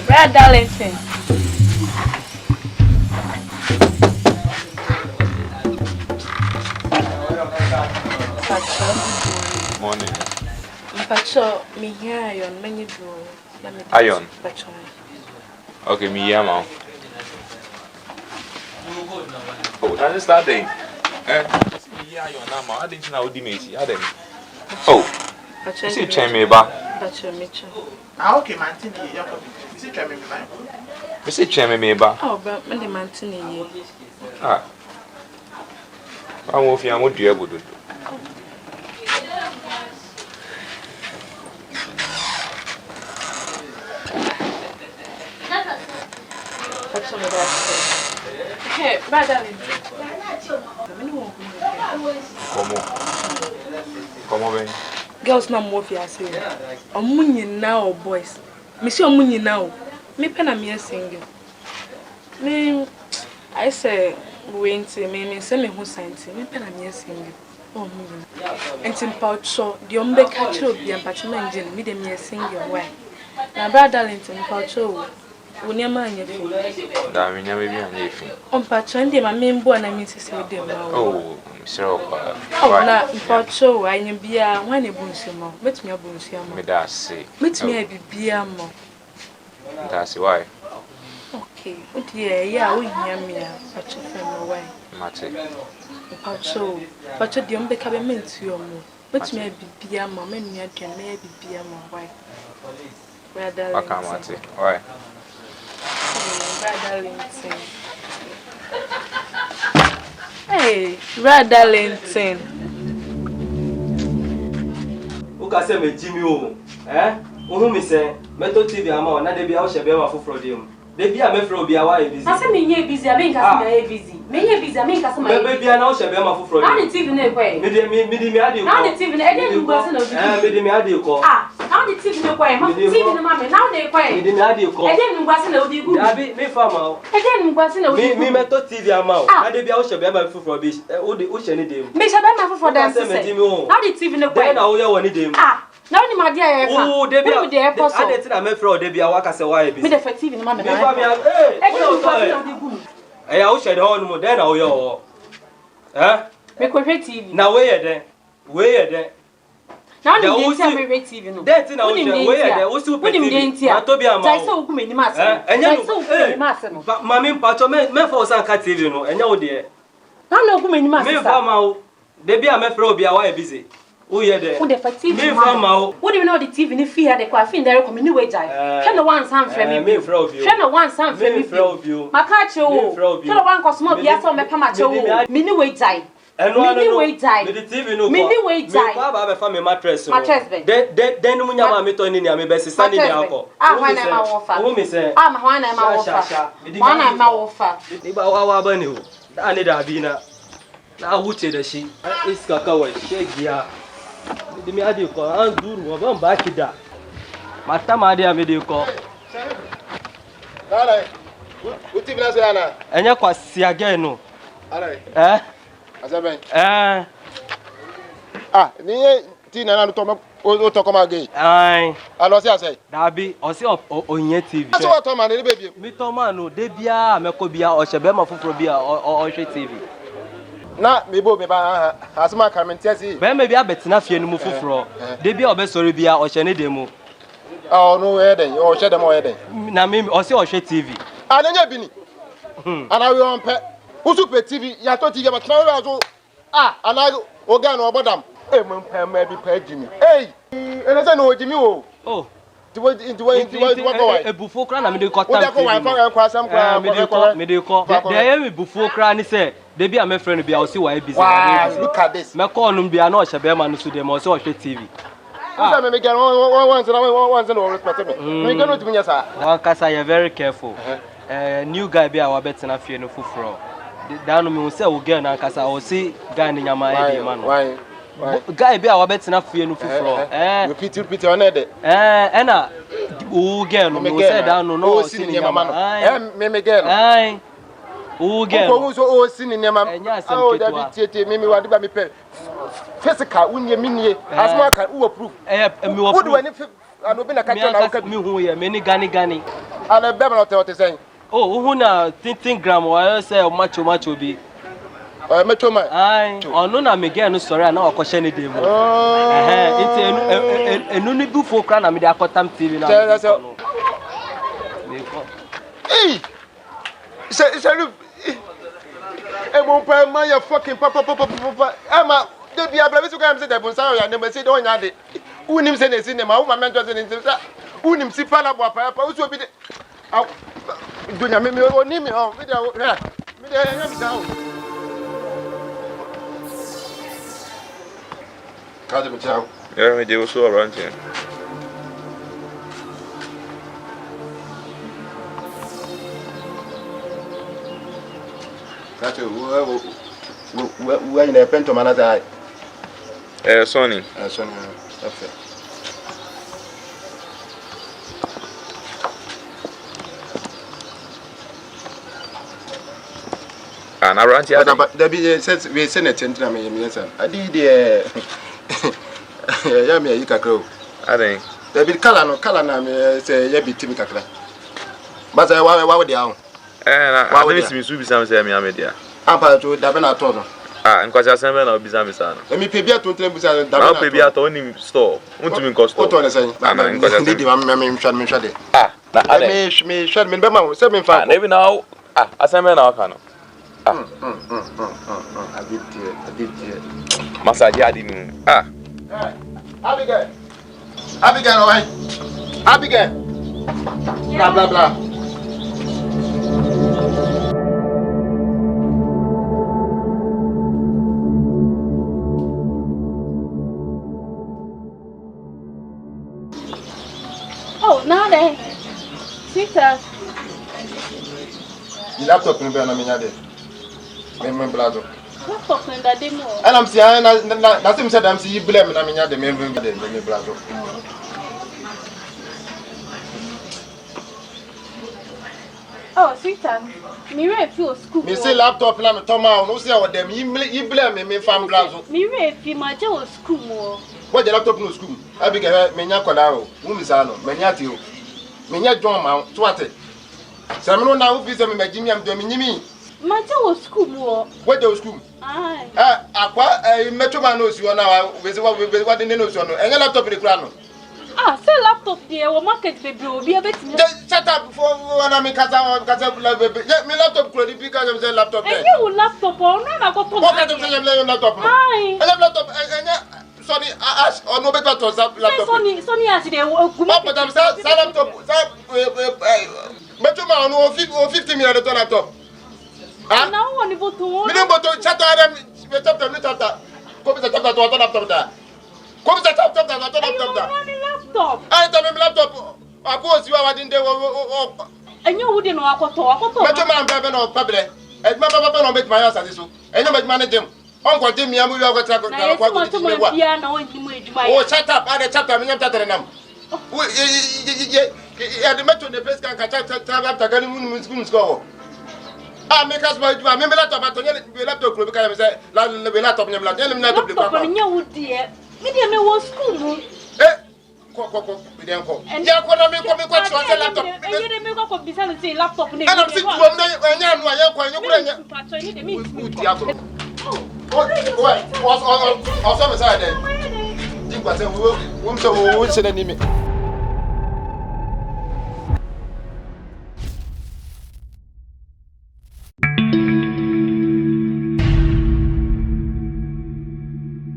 Brad Darlington. Morning. Pacho, me here iron, many do. Iron. Pacho. Okay, me here, man. Oh, that's that thing. Me here, iron, now, man. I didn't know how to make it. I didn't. Oh, you see, try me, ba. Pacho, Mitchell. Ah, okay, man. You see, try me, man. You see, try me, ba. Oh, but me the mantini. Ah. I'm off here. I'm going to do it. Pacho, me that's hey, Brad Darlington. Come on, Ben. Girls na more fear say. Omunyi now boys. Me see omunyi now. Me pen am single. Me I say we me say me who science. Me pen am single. Oh me. Entim poucho the ombe catch obi am patch me engine me dem single why. Na Brad Darlington poucho. Woni am anya fi. Da me nya me bi anya fi. On patcho ndi ma me mbo na me say dem now. Oh, Mr. Oh, na poucho anya bia wan e bunsu mo. Metumi abunsu am. Me da say. Metumi abibia mo. That's why. Okay, oh dear, yeah, we hear me. Such a friend away. Mate. Pacho, Pacho, the unbecoming men to your move. Which may be beer, mamma, and yet can maybe be a more wife. Rather, Mate. Why? Rather, Linton. Hey, Rather, Linton. Who can say me Jimmy? Eh? Who me say? Meto TV ama na de bia wo shebe ma foforo de mu. De bia me fro bia wa e busy. Ase me nye busy, abe nka se me busy. Me nye busy, me nka se me. Be bia na wo shebe ma foforo de. Na the TV na ekwe. Me ade ko. Na the TV na ede ngwa se na obi. Me ade ko. Ah, na the TV na ekwe. Ma TV na ma me. Na de ekwe. Me ade ko. Ede ngwa se na obi gu. Abi me fa ma o. Ede ngwa se na obi. Me meto TV ama o. Na de bia wo shebe ma foforo bi. O she ni de mu. Me shebe ma foforo de se. Na the TV na ekwe. De na wo ye woni de mu. Ah. Now ni ma dia ya ka. Oh, de bia. Ade ti na me fro de bia wa ka se wa e bi. Me de effective ni ma me. Me fa me eh ya wo shede ho no mo de na wo ye ho. Eh? Me ko TV. Na we ye den. We ye den. Now ni dey see me TV no. De ti na wo she we ye den. Wo si wo pe TV. Ma to bia ma. Jai se wo ku me ni ma se. Enya no. Jai se wo ku me ni ma se no. Ma me mpacho me fa wo san ka TV no. Enya wo de. Na no ku me ni ma se. Me fa ma wo. De bia me fro bia wa e busy. Who ye there? Who the effective? Me from ma. What do you know the TV ni fear the kwa fin there come ni we jai. Hwe no one sam frɛ me. Me from you. Hwe no one sam frɛ me. Me from you. Maka che wo. Hwe no one cosmo bia so me pa ma che wo. Me ni we jai. Me ni we jai. Me the TV no. Me ni we jai. Me pa ba fa me mattress no. Mattress be. De no munya ma me to ni me be sisa ni de akọ. Ah, why na ma wo fa? Who me say? Ah, ma why na ma wo fa? Why na ma wo fa? Ni ba wa ba ne o. Da ne da bi na. Na wuce da shi. Iska kawai shegiya. Di mi adi ko an duru wa ban ba ki da mata ma adi amede ko Dale. Uti bina se ana. enya kwa si again no Ale. Azaben. Ah, ni ti na na to ma o to come again. Ai. Alo se ase. Dabi o se onye TV. Aso wa to ma ni baby. Mi to ma no de bia me ko bia o shebe ma foforo bia o hwe TV. Na me bo me ba asma karmentiasi. Be me bia betina fie no mu foforo. De bia obesori bia o hwe ne de mu. Oh no e den, o hwe dem o e den. Na me o se o hwe TV. Ananya bini. Ana we on pe. Usu pe TV, ya to TV but na we aso. Ah, ana o ga no obodam. Eh mo pe ma bi pa jimi. Eh, ene se no jimi o. Oh. Tiwo go wai. Ebufo kra na me de ko tam. O de ko wai fa kwa sam kwa. Me de ko. De ye me bufo kra ni se de bia me friend bia o si wai busy. Wow, look at this. Me call no bia na o hye be ma no so de ma o se o hwe TV. Ah, me get one no respect me. Me get no timinya sa. One kasa you very careful. New guy bia wa betina fie no fufuro. Da no me say o girl na kasa o si guy ni nyama e de ma no. Why? Guy bia wa betina fie no fufuro. Repeat on it. Na o girl no me say da no no si ni nyama. Me girl. Ai. O girl. Ko so o si ni nyama. Oh, da bi tie me wa de ba me pe. Physical unye minie asma kan wo proof. Me wo proof. Would when if an obi na ka na ka me hu ye me ni gani. And a baby not what saying. Oh, who na 10 gram or say macho be. Metro man. Aye, ono na me get no story na okoshe ni dem. Enu ni bu fo kra na me dey akotam TV na. Hey. Say look. E mo pa man ya fucking papa. Ama de bia bla bi so kan say de bon say ya na say don nya de. Unim say na si ne ma wo ma mento say ne say unim si pala bo pa wo so bi de. Dunya me oni me o me de nya bi da o. Cadê o Thiago? Eu me deu o seu abrante. Cadê o ainda é pento manada? É Sony. É Sony. Tá certo. Ah, na abrante ya. Dabi says we send a tent na me yesa. Adi de ya me yi kakra o. Aden. Dabi kala na me say ya bitimi kakra. But wa de ahun. Na ade mi su bisa me say me amedia. Ampa to dabi na to no. Ah, nkwasi asembe na obisa me sa no. Me pe bia to ntren bisa dabi na. Na pe bia to oni store. Untumi nko store. O to ne say. Na nkwasi asembe. Ndi me nhwa de. Ah, na ade. Me hwa me be ma say me fa. Na ebi na asembe na waka no. I did Massage adinu. Abigail, alright. Abigail. Blah blah. Oh, now then. Sweetheart. The laptop in the minute. Me blazo. Laptop in the demo. And I'm saying na sim said I'm see you blame na minya de me blazo. Oh, sweetheart. Me ready for school. Me say laptop na me toma no say what them you blame me fam blazo. Me ready my job school mo. What the laptop no school. Abigail me nya koda o. Mu mi sa no. Me nya ti o. Me nya John ma so what. Say me no na wo fi say me magimi am do me nyimi. Maja was school more. What was school? Aye. Aqua, metro man knows you now. What the news on any laptop in the crown. Sell laptop there or market baby will be a bit. Shut up for one of me, Casa, me laptop credit because of the laptop. And you laptop or no, I got what kind of laptop? Aye. I have laptop. Sorry, ask or no better to laptop. Sonny has the laptop. Metro man, 50 million laptop. Now one about to chat them. We top them. Copy the top to laptop there. Copy the top laptop. I tell me laptop. Of course you are in the and you wouldn't know what to Metro man, baby, no public. And my papa no make my answer this. And you make manage him. Uncle Jimmy, I'm going to go oh, shut up. I chat them. I'm telling them. Yeah, the metro the place can catch up to Gunning score. Make us my laptop at the laptop group because I say, laptop in your laptop. And you dear. Me dear, no one school. We don't go. And you're going to make a laptop. And you didn't make up beside the laptop. And I'm sitting from there.